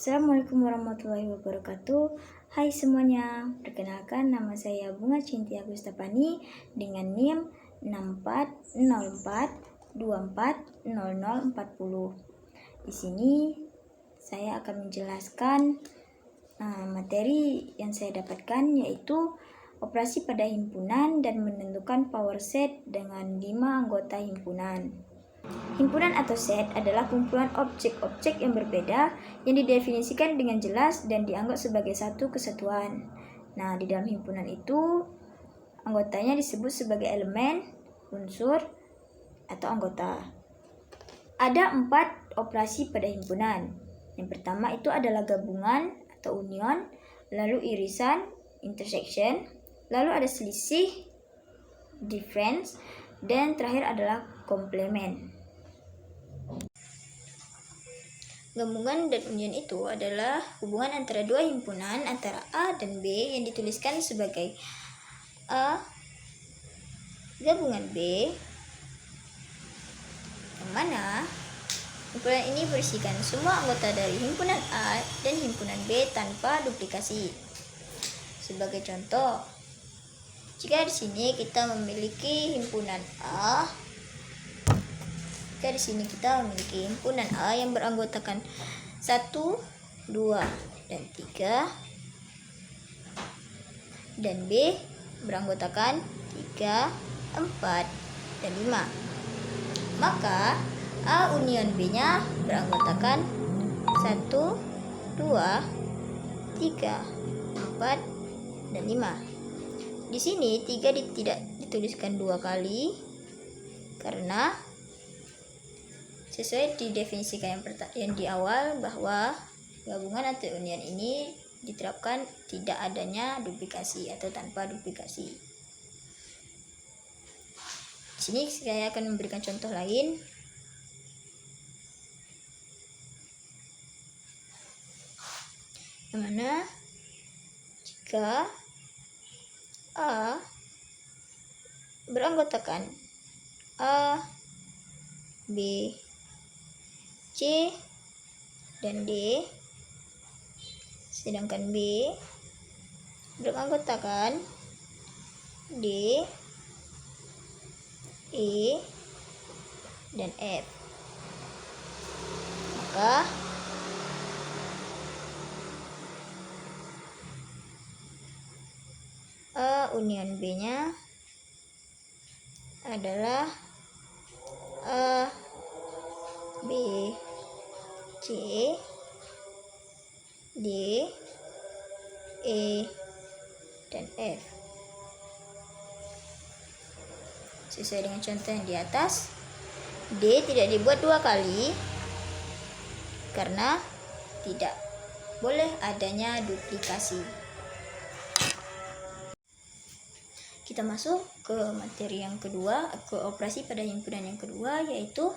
Assalamualaikum warahmatullahi wabarakatuh. Hai semuanya, perkenalkan nama saya Bunga Cintia Gustapani dengan NIM 6404240040. Di sini saya akan menjelaskan materi yang saya dapatkan, yaitu operasi pada himpunan dan menentukan power set dengan 5 anggota himpunan. Himpunan atau set adalah kumpulan objek-objek yang berbeda yang didefinisikan dengan jelas dan dianggap sebagai satu kesatuan. Nah, di dalam himpunan itu anggotanya disebut sebagai elemen, unsur, atau anggota. Ada 4 operasi pada himpunan. Yang pertama itu adalah gabungan atau union, lalu irisan, intersection, lalu ada selisih, difference, dan terakhir adalah komplement. Gabungan dan union itu adalah hubungan antara dua himpunan antara A dan B yang dituliskan sebagai A gabungan B, yang mana himpunan ini berisikan semua anggota dari himpunan A dan himpunan B tanpa duplikasi. Sebagai contoh, jika di sini kita memiliki himpunan A, di sini kita memiliki himpunan A yang beranggotakan 1, 2, dan 3, dan B beranggotakan 3, 4, dan 5. Maka A union B-nya beranggotakan 1, 2, 3, 4, dan 5. Di sini 3 tidak dituliskan 2 kali karena sesuai didefinisikan yang di awal bahwa gabungan atau union ini diterapkan tidak adanya duplikasi atau tanpa duplikasi. Di sini saya akan memberikan contoh lain. Yang mana jika A beranggotakan A, B, C, dan D, sedangkan B beranggotakan D, E, dan F, maka A union B-nya adalah A, B, C, D, E, dan F. Sesuai dengan contoh yang di atas, D tidak dibuat 2 kali karena tidak boleh adanya duplikasi. Kita masuk ke materi yang kedua, ke operasi pada himpunan yang kedua, yaitu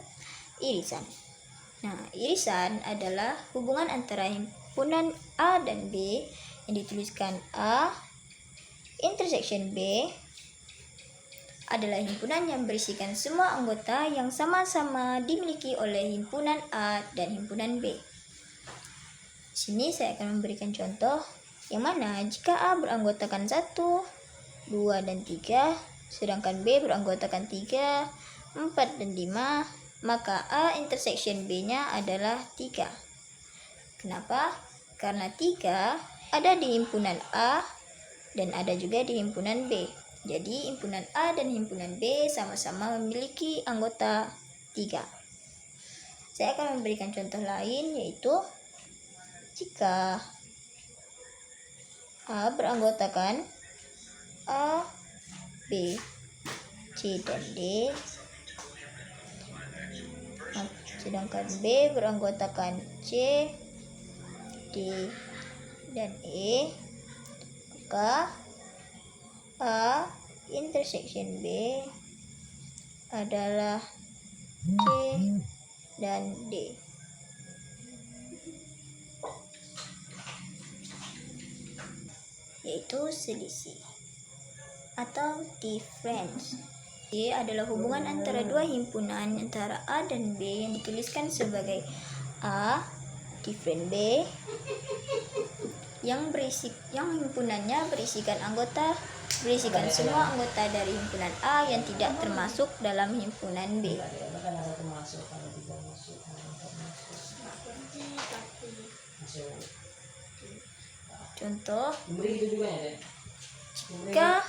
irisan. Nah, irisan adalah hubungan antara himpunan A dan B yang dituliskan A intersection B adalah himpunan yang berisikan semua anggota yang sama-sama dimiliki oleh himpunan A dan himpunan B. Di sini saya akan memberikan contoh yang mana jika A beranggotakan 1, 2, dan 3, sedangkan B beranggotakan 3, 4, dan 5, maka A intersection B-nya adalah 3. Kenapa? Karena 3 ada di himpunan A dan ada juga di himpunan B. Jadi himpunan A dan himpunan B sama-sama memiliki anggota 3. Saya akan memberikan contoh lain, yaitu jika A beranggotakan A, B, C, dan D, sedangkan B beranggotakan C, D, dan E, maka A intersection B adalah C dan D. Yaitu selisih atau difference. D adalah hubungan antara dua himpunan antara A dan B yang dituliskan sebagai A different B yang himpunannya berisikan semua anggota dari himpunan A yang tidak termasuk dalam himpunan B. Contoh, jika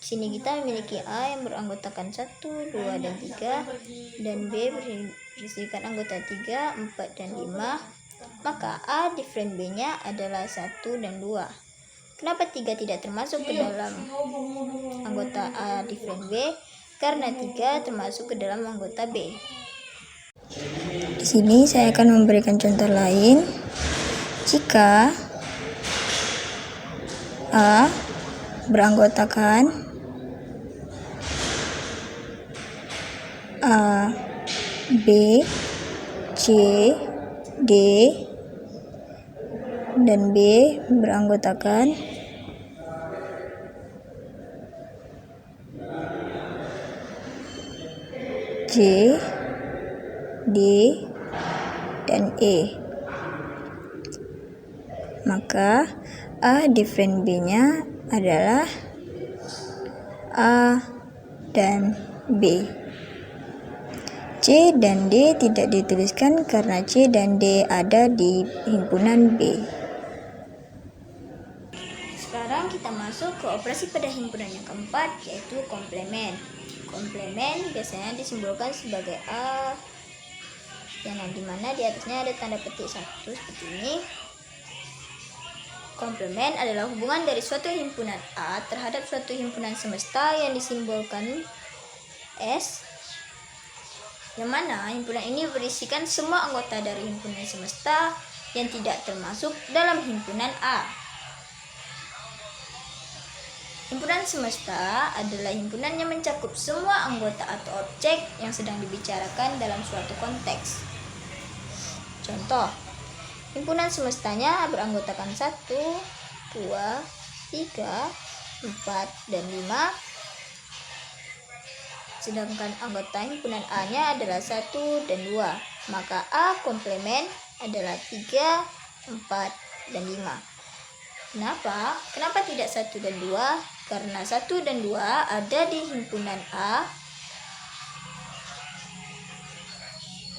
sini kita memiliki A yang beranggotakan 1, 2, dan 3, dan B berisikan anggota 3, 4, dan 5, maka A different B-nya adalah 1 dan 2. Kenapa 3 tidak termasuk ke dalam anggota A different B? Karena 3 termasuk ke dalam anggota B. Di sini saya akan memberikan contoh lain. Jika A beranggotakan A, B, C, D, dan B beranggotakan C, D, dan E, maka A different B-nya adalah A dan B. C dan D tidak dituliskan karena C dan D ada di himpunan B. Sekarang kita masuk ke operasi pada himpunan yang keempat, yaitu komplement. Komplement biasanya disimbolkan sebagai A, yang dimana di atasnya ada tanda petik 1 seperti ini. Komplement adalah hubungan dari suatu himpunan A terhadap suatu himpunan semesta yang disimbolkan S, yang mana himpunan ini berisikan semua anggota dari himpunan semesta yang tidak termasuk dalam himpunan A. Himpunan semesta adalah himpunan yang mencakup semua anggota atau objek yang sedang dibicarakan dalam suatu konteks. Contoh, himpunan semestanya beranggotakan 1, 2, 3, 4, dan 5. Sedangkan anggota himpunan A-nya adalah 1 dan 2. Maka A komplement adalah 3, 4, dan 5. Kenapa? Kenapa tidak 1 dan 2? Karena 1 dan 2 ada di himpunan A,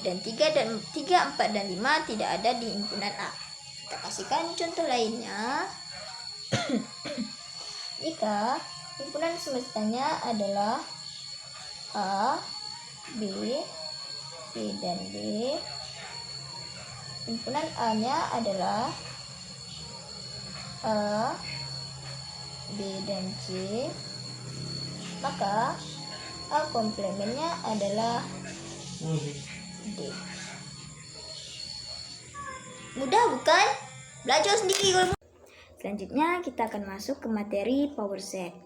dan 3, 4, dan 5 tidak ada di himpunan A. Kita kasihkan contoh lainnya. Jika himpunan semestanya adalah A, B, C, dan D, himpunan A-nya adalah A, B, dan C, maka A komplementnya adalah D. Mudah bukan? Belajar sendiri. Selanjutnya kita akan masuk ke materi power set.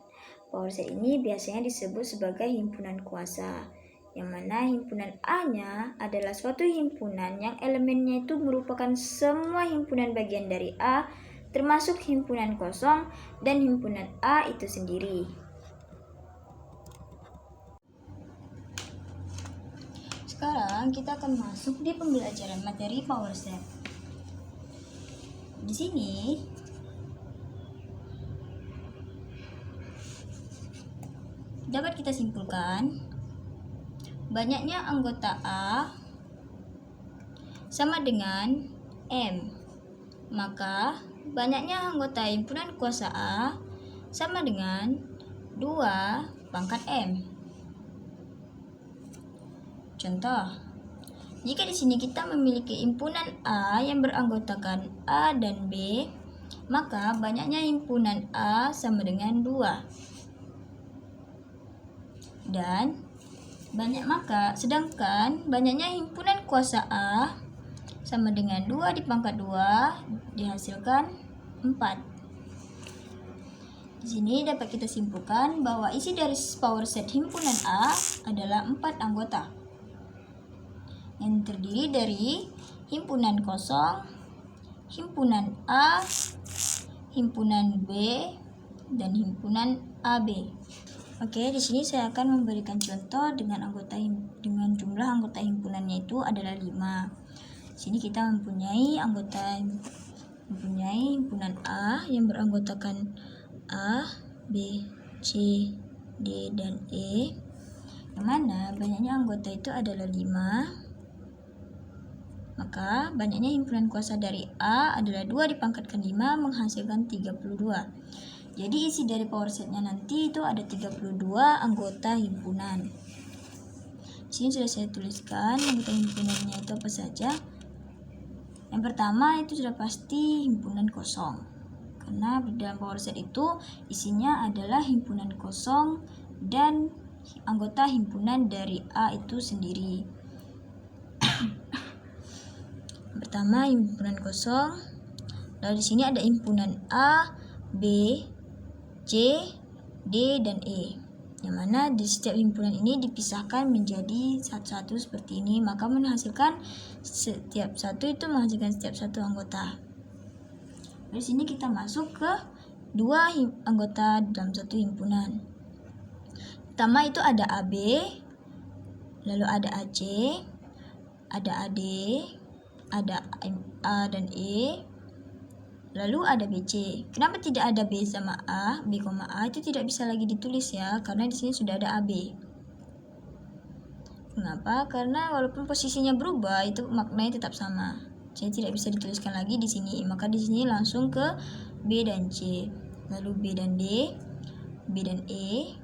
Power set ini biasanya disebut sebagai himpunan kuasa, yang mana himpunan A-nya adalah suatu himpunan yang elemennya itu merupakan semua himpunan bagian dari A, termasuk himpunan kosong dan himpunan A itu sendiri. Sekarang kita akan masuk di pembelajaran materi power set. Di sini dapat kita simpulkan banyaknya anggota A sama dengan M, maka banyaknya anggota himpunan kuasa A sama dengan 2 pangkat M. Contoh, jika di sini kita memiliki himpunan A yang beranggotakan A dan B, maka banyaknya himpunan A sama dengan 2. Sedangkan banyaknya himpunan kuasa A sama dengan 2 dipangkat 2 dihasilkan 4. Di sini dapat kita simpulkan bahwa isi dari power set himpunan A adalah 4 anggota yang terdiri dari himpunan kosong, himpunan A, himpunan B, dan himpunan AB. Oke, di sini saya akan memberikan contoh dengan jumlah anggota himpunannya itu adalah 5. Sini kita mempunyai himpunan A yang beranggotakan A, B, C, D, dan E, yang mana banyaknya anggota itu adalah 5. Maka banyaknya himpunan kuasa dari A adalah 2 dipangkatkan 5 menghasilkan 32. Jadi isi dari power setnya nanti itu ada 32 anggota himpunan. Di sini sudah saya tuliskan anggota himpunannya itu apa saja. Yang pertama itu sudah pasti himpunan kosong. Karena dalam power set itu isinya adalah himpunan kosong dan anggota himpunan dari A itu sendiri. Pertama himpunan kosong, lalu di sini ada himpunan A, B, C, D, dan E, yang mana di setiap himpunan ini dipisahkan menjadi satu-satu seperti ini, maka menghasilkan setiap satu anggota. Di sini kita masuk ke 2 anggota dalam satu himpunan. Pertama itu ada AB, lalu ada AC, ada AD, ada A dan E, lalu ada BC. Kenapa tidak ada B sama A, B, A itu tidak bisa lagi ditulis ya, karena di sini sudah ada AB. Kenapa? Karena walaupun posisinya berubah, itu maknanya tetap sama. Jadi tidak bisa dituliskan lagi di sini. Maka di sini langsung ke B dan C, lalu B dan D, B dan E.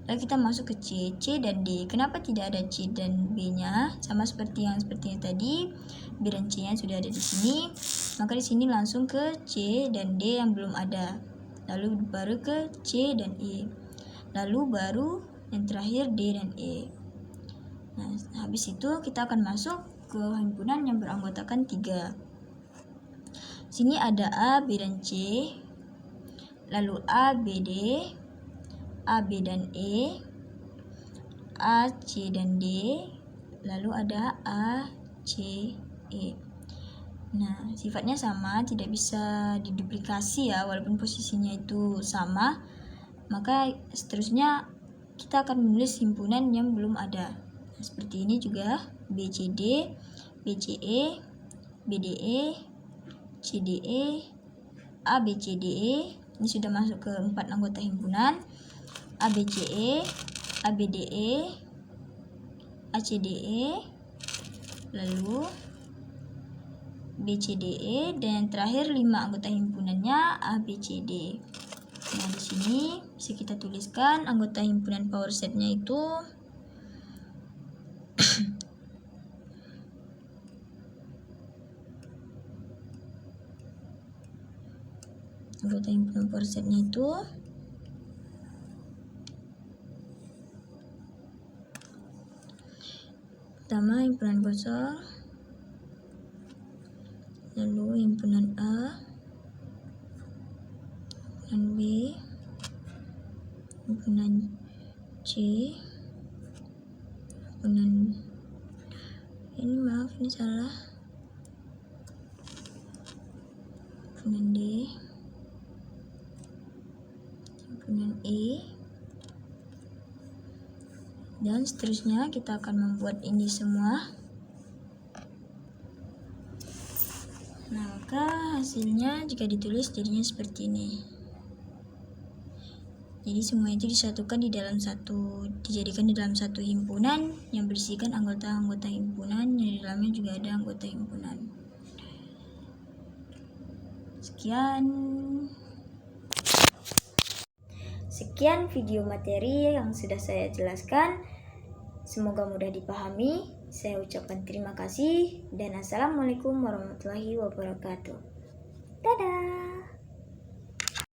Lalu kita masuk ke C, C dan D. Kenapa tidak ada C dan B-nya? Sama seperti yang tadi, B dan C-nya sudah ada di sini. Maka di sini langsung ke C dan D yang belum ada. Lalu baru ke C dan E. Lalu baru yang terakhir D dan E. Nah, habis itu kita akan masuk ke himpunan yang beranggotakan 3. Sini ada A, B, dan C. Lalu A, B, D, A, B, dan E, A, C, dan D, lalu ada A, C, E. Nah, sifatnya sama, tidak bisa diduplikasi ya, walaupun posisinya itu sama. Maka seterusnya kita akan menulis himpunan yang belum ada. Nah, seperti ini juga BCD, BCE, BDE, CDE, ABCDE. Ini sudah masuk ke 4 anggota himpunan. ABCE, ABDE, ACDE, lalu BCDE, dan yang terakhir 5 anggota himpunannya ABCD. Nah, di sini bisa kita tuliskan anggota himpunan power setnya itu anggota himpunan power setnya itu pertama himpunan kosong, lalu himpunan A, himpunan B, himpunan C, himpunan ini salah, himpunan D, himpunan E, dan seterusnya kita akan membuat ini semua. Nah, maka hasilnya jika ditulis jadinya seperti ini. Jadi semua itu dijadikan di dalam satu himpunan yang berisikan anggota-anggota himpunan, yang di dalamnya juga ada anggota himpunan. Sekian video materi yang sudah saya jelaskan. Semoga mudah dipahami. Saya ucapkan terima kasih dan assalamualaikum warahmatullahi wabarakatuh. Dadah.